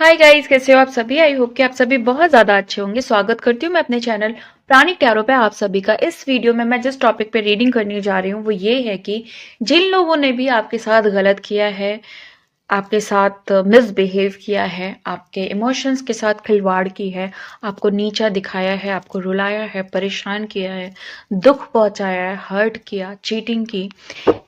Hi guys, कैसे हो आप सभी। आई होप कि आप सभी बहुत ज़्यादा अच्छे होंगे। स्वागत करती हूँ मैं अपने चैनल प्राणिक टैरो पे आप सभी का। इस वीडियो में मैं जिस टॉपिक पे रीडिंग करने जा रही हूँ वो ये है कि जिन लोगों ने भी आपके साथ गलत किया है, आपके साथ मिसबिहेव किया है, आपके इमोशंस के साथ खिलवाड़ की है, आपको नीचा दिखाया है, आपको रुलाया है, परेशान किया है, दुख पहुंचाया है, हर्ट किया, चीटिंग की,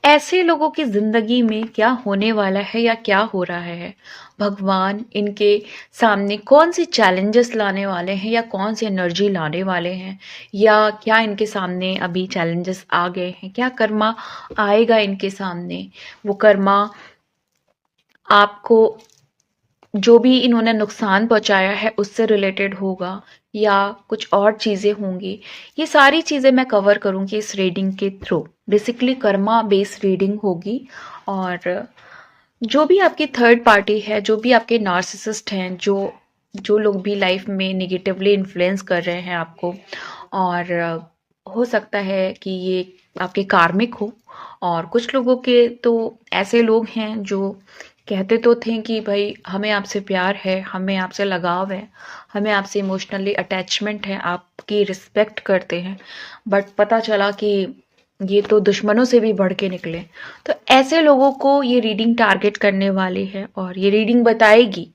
ऐसे लोगों की जिंदगी में क्या होने वाला है या क्या हो रहा है, भगवान इनके सामने कौन सी चैलेंजेस लाने वाले हैं या कौन सी एनर्जी लाने वाले हैं, या क्या इनके सामने अभी चैलेंजेस आ गए हैं, क्या कर्मा आएगा इनके सामने। वो कर्मा आपको जो भी इन्होंने नुकसान पहुंचाया है उससे रिलेटेड होगा या कुछ और चीज़ें होंगी। ये सारी चीज़ें मैं कवर करूंगी इस रीडिंग के through. Basically Karma based reading होगी। और जो भी आपकी थर्ड पार्टी है, जो भी आपके नार्सिसिस्ट हैं, जो जो लोग भी लाइफ में निगेटिवली इन्फ्लुएंस कर रहे हैं आपको, और हो सकता है कि ये आपके कार्मिक हो। और कुछ लोगों के तो ऐसे लोग हैं जो कहते तो थे कि भाई हमें आपसे प्यार है, हमें आपसे लगाव है, हमें आपसे इमोशनली अटैचमेंट है, आपकी रिस्पेक्ट करते हैं, बट पता चला कि ये तो दुश्मनों से भी बढ़ के निकले। तो ऐसे लोगों को ये रीडिंग टारगेट करने वाली है और ये रीडिंग बताएगी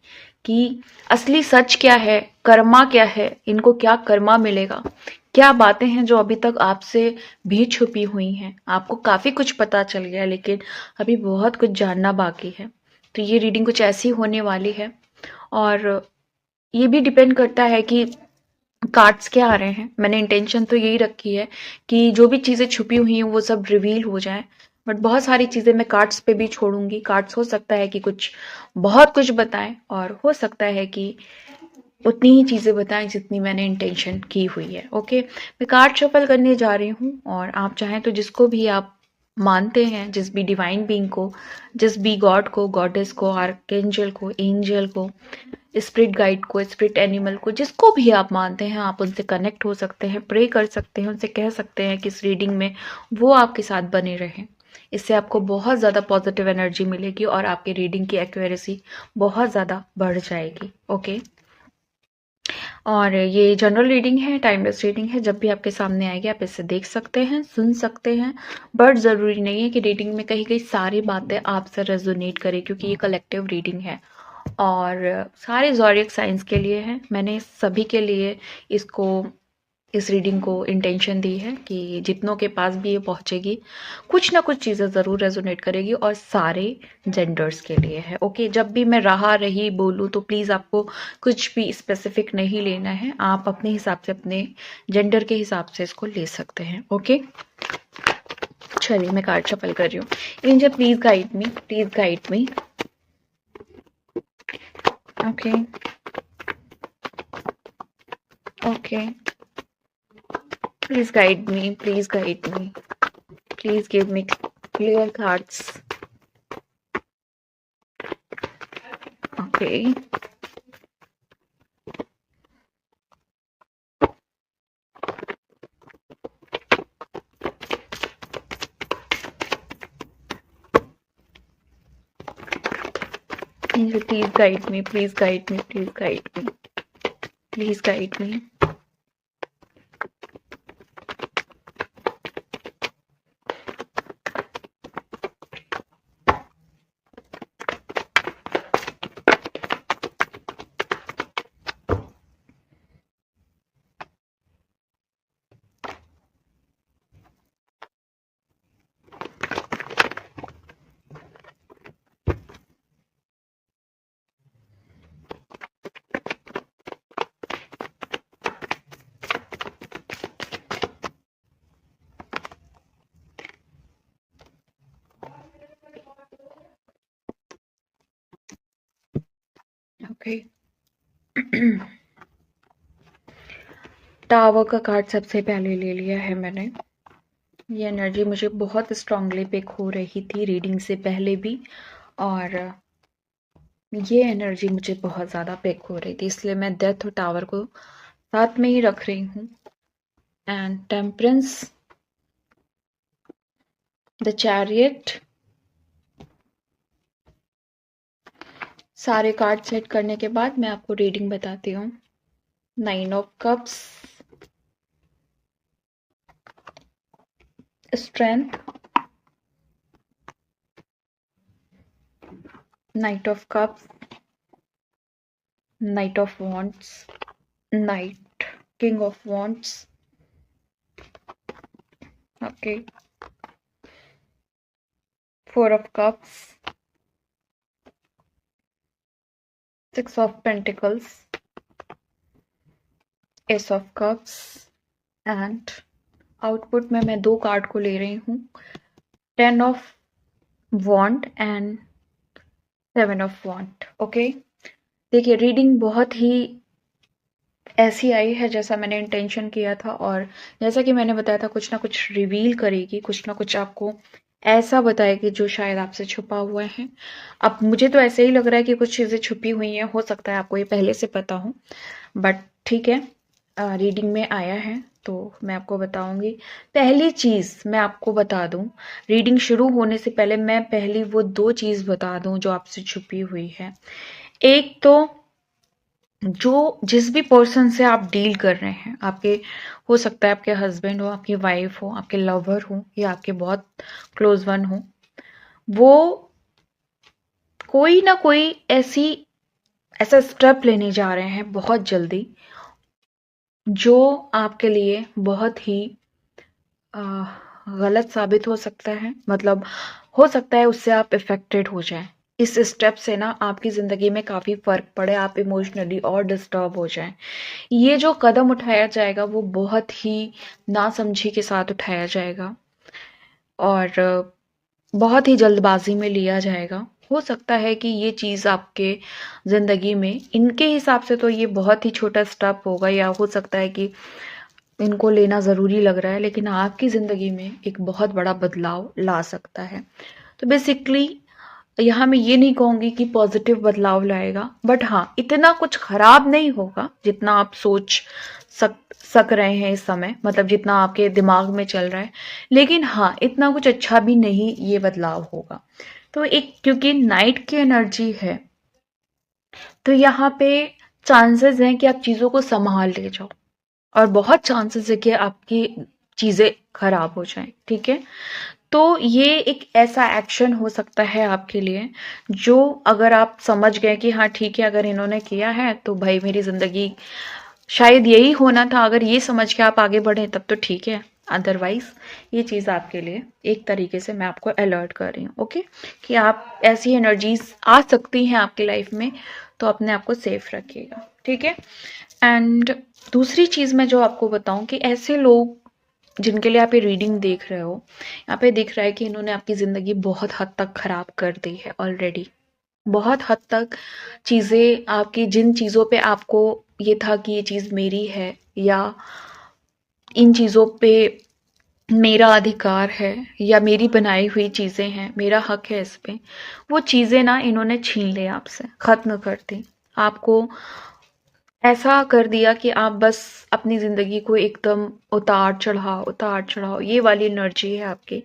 कि असली सच क्या है, कर्मा क्या है, इनको क्या कर्मा मिलेगा, क्या बातें हैं जो अभी तक आपसे भी छुपी हुई हैं। आपको काफी कुछ पता चल गया लेकिन अभी बहुत कुछ जानना बाकी है। तो ये रीडिंग कुछ ऐसी होने वाली है। और ये भी डिपेंड करता है कि कार्ड्स क्या आ रहे हैं। मैंने इंटेंशन तो यही रखी है कि जो भी चीज़ें छुपी हुई हैं वो सब रिवील हो जाएं, बट बहुत सारी चीज़ें मैं कार्ड्स पे भी छोड़ूंगी। कार्ड्स हो सकता है कि कुछ बहुत कुछ बताएं और हो सकता है कि उतनी ही चीज़ें बताएं जितनी मैंने इंटेंशन की हुई है। ओके, मैं कार्ड शफल करने जा रही हूँ और आप चाहें तो जिसको भी आप मानते हैं, जिस भी डिवाइन बीइंग को, जिस भी गॉड को, गॉडेस को, आर्कएंजल को, एंजल को, स्पिरिट गाइड को, स्पिरिट एनिमल को, जिसको भी आप मानते हैं, आप उनसे कनेक्ट हो सकते हैं, प्रे कर सकते हैं, उनसे कह सकते हैं कि इस रीडिंग में वो आपके साथ बने रहें। इससे आपको बहुत ज़्यादा पॉजिटिव एनर्जी मिलेगी और आपकी रीडिंग की एक्यूरेसी बहुत ज़्यादा बढ़ जाएगी। ओके, और ये जनरल रीडिंग है, टाइमलेस रीडिंग है। जब भी आपके सामने आएगी आप इसे देख सकते हैं, सुन सकते हैं, बट ज़रूरी नहीं है कि रीडिंग में कहीं कहीं सारी बातें आपसे रेजोनेट करें, क्योंकि ये कलेक्टिव रीडिंग है और सारे ज़ोडिएक साइंस के लिए है। मैंने सभी के लिए इसको, इस रीडिंग को इंटेंशन दी है कि जितनों के पास भी ये पहुंचेगी कुछ ना कुछ चीज़ें ज़रूर रेजोनेट करेगी और सारे जेंडर्स के लिए है। ओके, जब भी मैं रहा रही बोलूँ तो प्लीज़ आपको कुछ भी स्पेसिफिक नहीं लेना है, आप अपने हिसाब से, अपने जेंडर के हिसाब से इसको ले सकते हैं। ओके, चलिए मैं कार्ड शफल कर रही हूँ। Angel please guide me, please guide me. Okay, okay, please guide me, please guide me, please give me clear cards. Okay, angel, please guide me, please guide me, please guide me, please guide me. Okay, tower का card सबसे पहले ले लिया है मैंने। ये energy मुझे बहुत स्ट्रांगली पिक हो रही थी रीडिंग से पहले भी, और ये एनर्जी मुझे बहुत ज़्यादा पिक हो रही थी, इसलिए मैं डेथ और टावर को साथ में ही रख रही हूँ। एंड टेम्परेंस, द चैरियट, सारे कार्ड सेट करने के बाद मैं आपको रीडिंग बताती हूँ। 9 of cups, strength, knight of cups, knight of wands, knight, king of wands, okay, 4 of cups, 6 of pentacles, ace of cups and output में मैं 2 कार्ड को ले रही हूँ, 10 of wand and 7 of wand. Okay, देखिए reading बहुत ही ऐसी आई है जैसा मैंने इंटेंशन किया था, और जैसा कि मैंने बताया था कुछ ना कुछ रिवील करेगी, कुछ ना कुछ आपको ऐसा बताएगी जो शायद आपसे छुपा हुआ है। अब मुझे तो ऐसे ही लग रहा है कि कुछ चीज़ें छुपी हुई हैं, हो सकता है आपको ये पहले से पता हो, बट ठीक है, रीडिंग में आया है तो मैं आपको बताऊंगी। पहली चीज़ मैं आपको बता दूं, रीडिंग शुरू होने से पहले मैं पहली वो 2 चीज़ बता दूं जो आपसे छुपी हुई है। एक तो जो जिस भी पर्सन से आप डील कर रहे हैं, आपके हो सकता है आपके हस्बैंड हो, आपकी वाइफ हो, आपके लवर हो, या आपके बहुत क्लोज वन हो, वो कोई ना कोई ऐसा स्टेप लेने जा रहे हैं बहुत जल्दी, जो आपके लिए बहुत ही गलत साबित हो सकता है। मतलब हो सकता है उससे आप इफेक्टेड हो जाएं। इस स्टेप से ना आपकी ज़िंदगी में काफ़ी फ़र्क पड़े, आप इमोशनली और डिस्टर्ब हो जाएं। ये जो कदम उठाया जाएगा वो बहुत ही नासमझी के साथ उठाया जाएगा और बहुत ही जल्दबाजी में लिया जाएगा। हो सकता है कि ये चीज़ आपके ज़िंदगी में, इनके हिसाब से तो ये बहुत ही छोटा स्टेप होगा, या हो सकता है कि इनको लेना ज़रूरी लग रहा है, लेकिन आपकी ज़िंदगी में एक बहुत बड़ा बदलाव ला सकता है। तो बेसिकली यहाँ मैं ये नहीं कहूँगी कि पॉजिटिव बदलाव लाएगा, बट हाँ इतना कुछ खराब नहीं होगा जितना आप सोच सक रहे हैं इस समय, मतलब जितना आपके दिमाग में चल रहा है, लेकिन हाँ इतना कुछ अच्छा भी नहीं ये बदलाव होगा। तो एक, क्योंकि नाइट की एनर्जी है तो यहाँ पे चांसेस हैं कि आप चीज़ों को संभाल ले जाओ, और बहुत चांसेस है कि आपकी चीज़ें खराब हो जाएं। ठीक है, तो ये एक ऐसा एक्शन हो सकता है आपके लिए, जो अगर आप समझ गए कि हाँ ठीक है, अगर इन्होंने किया है तो भाई मेरी ज़िंदगी शायद यही होना था, अगर ये समझ के आप आगे बढ़े तब तो ठीक है, अदरवाइज ये चीज़ आपके लिए एक तरीके से मैं आपको अलर्ट कर रही हूँ। ओके, कि आप ऐसी एनर्जीज आ सकती हैं आपकी लाइफ में, तो अपने आप को सेफ रखिएगा। ठीक है, एंड दूसरी चीज़ मैं जो आपको बताऊं कि ऐसे लोग जिनके लिए आप ये रीडिंग देख रहे हो, यहाँ पे दिख रहा है कि इन्होंने आपकी ज़िंदगी बहुत हद तक ख़राब कर दी है ऑलरेडी। बहुत हद तक चीज़ें आपकी, जिन चीज़ों पे आपको ये था कि ये चीज़ मेरी है, या इन चीज़ों पे मेरा अधिकार है, या मेरी बनाई हुई चीज़ें हैं, मेरा हक है इस पे, वो चीज़ें ना इन्होंने छीन ली आपसे, ख़त्म कर दी। आपको ऐसा कर दिया कि आप बस अपनी ज़िंदगी को एकदम उतार चढ़ाओ, ये वाली एनर्जी है आपकी,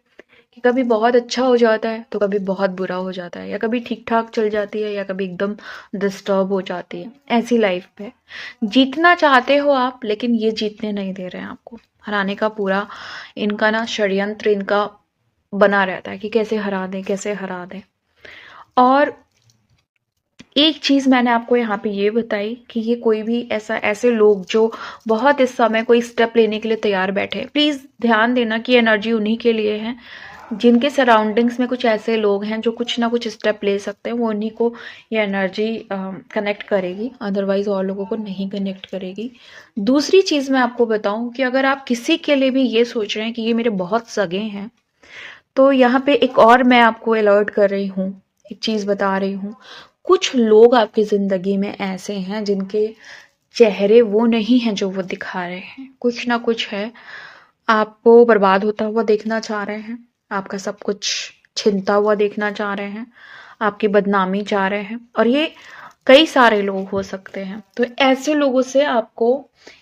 कि कभी बहुत अच्छा हो जाता है तो कभी बहुत बुरा हो जाता है, या कभी ठीक ठाक चल जाती है या कभी एकदम डिस्टर्ब हो जाती है। ऐसी लाइफ पे जीतना चाहते हो आप, लेकिन ये जीतने नहीं दे रहे हैं आपको। हराने का पूरा इनका ना षड्यंत्र इनका बना रहता है कि कैसे हरा दें, कैसे हरा दें। और एक चीज़ मैंने आपको यहाँ पे ये बताई कि ये कोई भी ऐसे लोग जो बहुत इस समय कोई स्टेप लेने के लिए तैयार बैठे, प्लीज़ ध्यान देना कि एनर्जी उन्हीं के लिए है जिनके सराउंडिंग्स में कुछ ऐसे लोग हैं जो कुछ ना कुछ स्टेप ले सकते हैं, वो उन्हीं को ये एनर्जी कनेक्ट करेगी, अदरवाइज और लोगों को नहीं कनेक्ट करेगी। दूसरी चीज़ मैं आपको बताऊं कि अगर आप किसी के लिए भी ये सोच रहे हैं कि ये मेरे बहुत सगे हैं, तो यहाँ पे एक और मैं आपको अलर्ट कर रही हूँ, एक चीज़ बता रही हूँ। कुछ लोग आपकी ज़िंदगी में ऐसे हैं जिनके चेहरे वो नहीं हैं जो वो दिखा रहे हैं, कुछ ना कुछ है। आपको बर्बाद होता हुआ देखना चाह रहे हैं, आपका सब कुछ छिनता हुआ देखना चाह रहे हैं, आपकी बदनामी चाह रहे हैं, और ये कई सारे लोग हो सकते हैं। तो ऐसे लोगों से आपको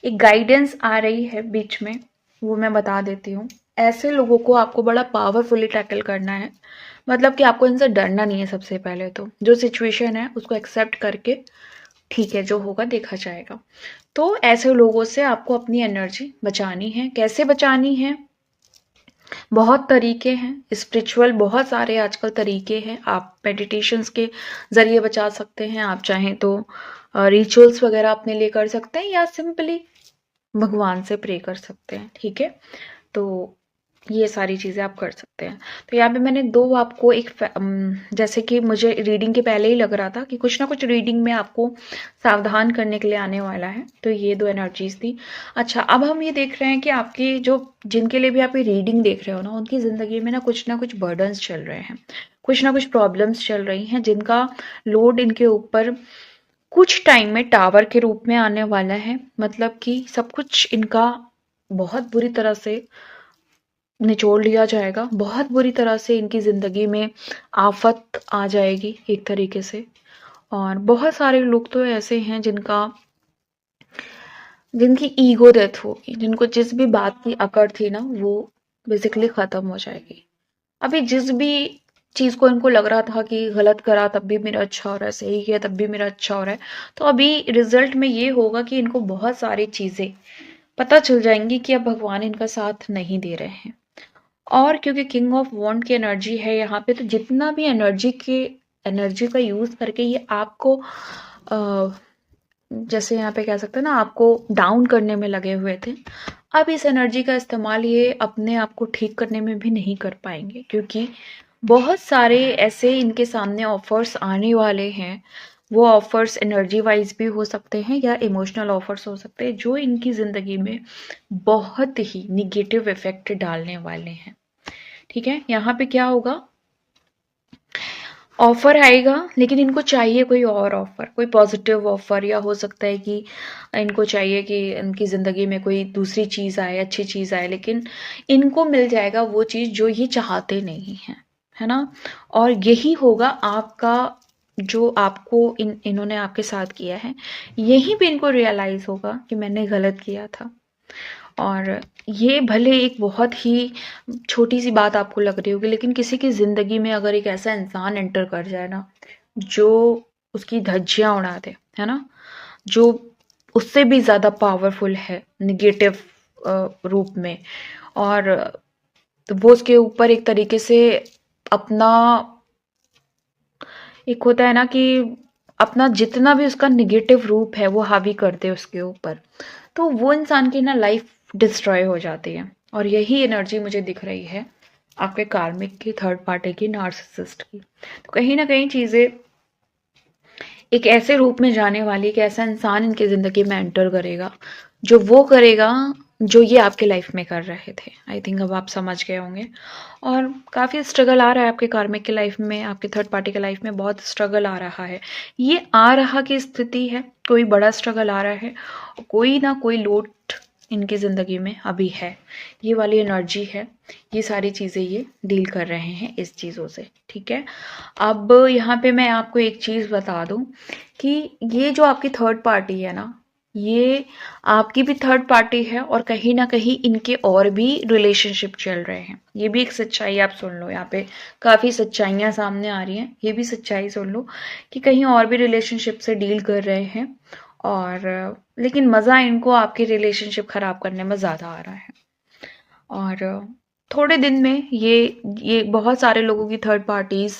एक गाइडेंस आ रही है बीच में, वो मैं बता देती हूँ। ऐसे लोगों को आपको बड़ा पावरफुली टैकल करना है, मतलब कि आपको इनसे डरना नहीं है। सबसे पहले तो जो सिचुएशन है उसको एक्सेप्ट करके ठीक है, जो होगा देखा जाएगा। तो ऐसे लोगों से आपको अपनी एनर्जी बचानी है। कैसे बचानी है? बहुत तरीके हैं, स्पिरिचुअल बहुत सारे आजकल तरीके हैं। आप मेडिटेशंस के ज़रिए बचा सकते हैं, आप चाहें तो रिचुअल्स वगैरह अपने लिए कर सकते हैं, या सिंपली भगवान से प्रे कर सकते हैं। ठीक है, तो ये सारी चीज़ें आप कर सकते हैं। तो यहाँ पे मैंने दो आपको जैसे कि मुझे रीडिंग के पहले ही लग रहा था कि कुछ ना कुछ रीडिंग में आपको सावधान करने के लिए आने वाला है, तो ये दो एनर्जीज थी। अच्छा, अब हम ये देख रहे हैं कि आपकी जो जिनके लिए भी आप ये रीडिंग देख रहे हो ना, उनकी ज़िंदगी में ना कुछ बर्डन्स चल रहे हैं, कुछ ना कुछ प्रॉब्लम्स चल रही हैं, जिनका लोड इनके ऊपर कुछ टाइम में टावर के रूप में आने वाला है। मतलब कि सब कुछ इनका बहुत बुरी तरह से निचोड़ लिया जाएगा, बहुत बुरी तरह से इनकी ज़िंदगी में आफत आ जाएगी एक तरीके से। और बहुत सारे लोग तो ऐसे हैं जिनकी ईगो डेथ होगी, जिनको जिस भी बात की अकड़ थी ना, वो बेसिकली ख़त्म हो जाएगी। अभी जिस भी चीज़ को इनको लग रहा था कि गलत करा तब भी मेरा अच्छा हो रहा है, सही किया तब भी मेरा अच्छा हो रहा है, तो अभी रिजल्ट में ये होगा कि इनको बहुत सारी चीज़ें पता चल जाएंगी कि अब भगवान इनका साथ नहीं दे रहे हैं। और क्योंकि किंग ऑफ वॉन्ड की एनर्जी है यहाँ पे, तो जितना भी एनर्जी का यूज़ करके ये आपको जैसे यहाँ पे कह सकते हैं ना, आपको डाउन करने में लगे हुए थे, अब इस एनर्जी का इस्तेमाल ये अपने आप को ठीक करने में भी नहीं कर पाएंगे, क्योंकि बहुत सारे ऐसे इनके सामने ऑफर्स आने वाले हैं। वो ऑफर्स एनर्जी वाइज भी हो सकते हैं या इमोशनल ऑफर्स हो सकते हैं, जो इनकी ज़िंदगी में बहुत ही निगेटिव इफेक्ट डालने वाले हैं। ठीक है, यहाँ पे क्या होगा, ऑफर आएगा, लेकिन इनको चाहिए कोई और ऑफर, कोई पॉजिटिव ऑफर, या हो सकता है कि इनको चाहिए कि इनकी ज़िंदगी में कोई दूसरी चीज़ आए, अच्छी चीज़ आए, लेकिन इनको मिल जाएगा वो चीज़ जो ये चाहते नहीं हैं, है ना। और यही होगा आपका, जो आपको इन्होंने आपके साथ किया है, यही भी इनको रियलाइज़ होगा कि मैंने गलत किया था। और ये भले एक बहुत ही छोटी सी बात आपको लग रही होगी, लेकिन किसी की ज़िंदगी में अगर एक ऐसा इंसान एंटर कर जाए ना, जो उसकी धज्जियां उड़ा दे, है ना, जो उससे भी ज़्यादा पावरफुल है निगेटिव रूप में, और तो वो उसके ऊपर एक तरीके से अपना, एक होता है ना कि अपना जितना भी उसका निगेटिव रूप है वो हावी कर दे उसके ऊपर, तो वो इंसान की ना लाइफ डिस्ट्रॉय हो जाती है। और यही एनर्जी मुझे दिख रही है आपके कार्मिक की, थर्ड पार्टी की, नार्सिसिस्ट की। तो कहीं ना कहीं चीज़ें एक ऐसे रूप में जाने वाली कि ऐसा इंसान इनकी ज़िंदगी में एंटर करेगा, जो वो करेगा जो ये आपके लाइफ में कर रहे थे। आई थिंक अब आप समझ गए होंगे। और काफ़ी स्ट्रगल आ रहा है आपके कार्मिक के लाइफ में, आपके थर्ड पार्टी के लाइफ में बहुत स्ट्रगल आ रहा है। ये आ रहा की स्थिति है, कोई बड़ा स्ट्रगल आ रहा है, कोई ना कोई लोड इनकी ज़िंदगी में अभी है, ये वाली एनर्जी है, ये सारी चीज़ें ये डील कर रहे हैं इस चीज़ों से। ठीक है, अब यहाँ पे मैं आपको एक चीज़ बता दूँ कि ये जो आपकी थर्ड पार्टी है ना, ये आपकी भी थर्ड पार्टी है, और कहीं ना कहीं इनके और भी रिलेशनशिप चल रहे हैं। ये भी एक सच्चाई आप सुन लो, यहाँ पे काफ़ी सच्चाइयाँ सामने आ रही हैं, ये भी सच्चाई सुन लो कि कहीं और भी रिलेशनशिप से डील कर रहे हैं। और लेकिन मज़ा इनको आपकी रिलेशनशिप ख़राब करने में ज़्यादा आ रहा है। और थोड़े दिन में ये बहुत सारे लोगों की थर्ड पार्टीज़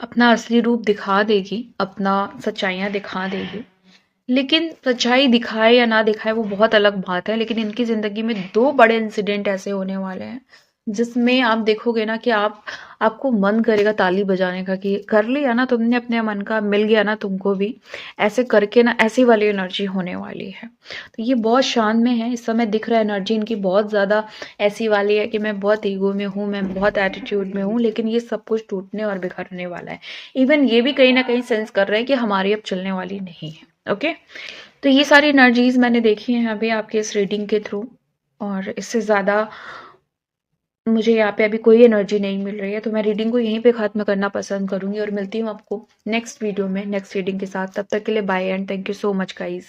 अपना असली रूप दिखा देगी, अपना सच्चाइयाँ दिखा देगी। लेकिन सच्चाई दिखाए या ना दिखाए वो बहुत अलग बात है, लेकिन इनकी ज़िंदगी में दो बड़े इंसिडेंट ऐसे होने वाले हैं जिसमें आप देखोगे ना कि आपको मन करेगा ताली बजाने का कि कर लिया ना तुमने अपने मन का, मिल गया ना तुमको भी, ऐसे करके ना, ऐसी वाली एनर्जी होने वाली है। तो ये बहुत शान में है इस समय, दिख रहा है एनर्जी इनकी बहुत ज़्यादा ऐसी वाली है कि मैं बहुत ईगो में हूँ, मैं बहुत एटीट्यूड में हूँ, लेकिन ये सब कुछ टूटने और बिखरने वाला है। इवन ये भी कहीं ना कहीं सेंस कर रहे हैं कि हमारी अब चलने वाली नहीं है। ओके, तो ये सारी एनर्जीज मैंने देखी हैं अभी आपके इस रीडिंग के थ्रू, और इससे ज़्यादा मुझे यहाँ पे अभी कोई एनर्जी नहीं मिल रही है, तो मैं रीडिंग को यहीं पे ख़त्म करना पसंद करूँगी, और मिलती हूँ आपको नेक्स्ट वीडियो में नेक्स्ट रीडिंग के साथ। तब तक के लिए bye and thank you so much guys.